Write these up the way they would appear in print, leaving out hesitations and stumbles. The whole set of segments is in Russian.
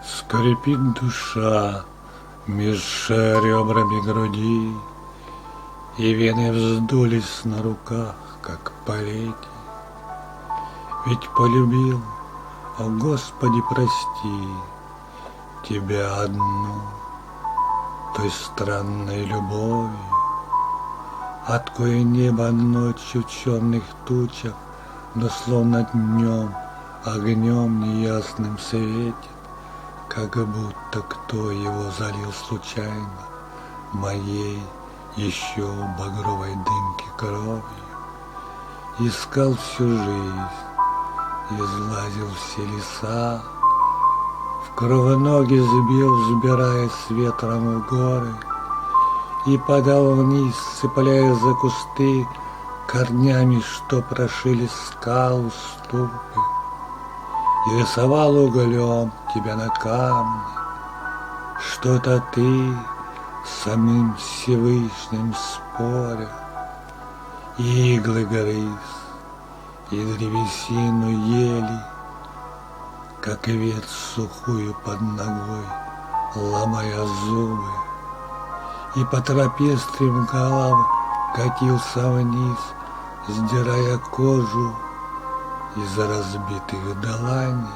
Скрипит душа меж ребрами груди, И вены вздулись на руках, как полети. Ведь полюбил, о Господи, прости, Тебя одну, той странной любовью, от кое небо ночью в черных тучах, но словно днем огнем неясным светит, как будто кто его залил случайно моей еще багровой дымки кровью. Искал всю жизнь, излазил все леса, в кровоноги сбил, взбираясь с ветром в горы, и падал вниз, цепляя за кусты корнями, что прошили скал уступы, и рисовал углем тебя на камне. Что-то ты с самим Всевышним споря, и иглы грыз, и древесину ели, как и ветвь сухую под ногой, ломая зубы, и по тропе стремглав катился вниз, сдирая кожу из разбитых доланей.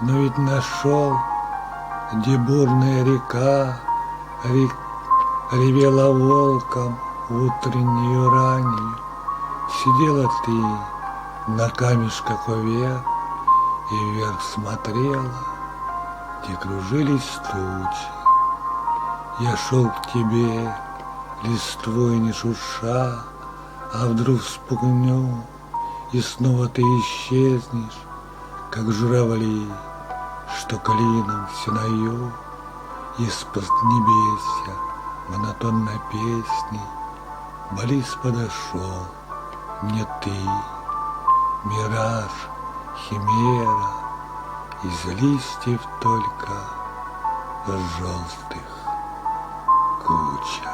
Но ведь нашел, где бурная река ревела волком в утреннюю раннюю. Сидела ты на камешках вверх и вверх смотрела, где кружились тучи. Я шел к тебе, листвой не шурша, а вдруг вспугну, и снова ты исчезнешь, как журавли, что клином все наю, из-под небесья монотонной песней. Близ подошел мне ты, мираж, химера, из листьев только желтых куча.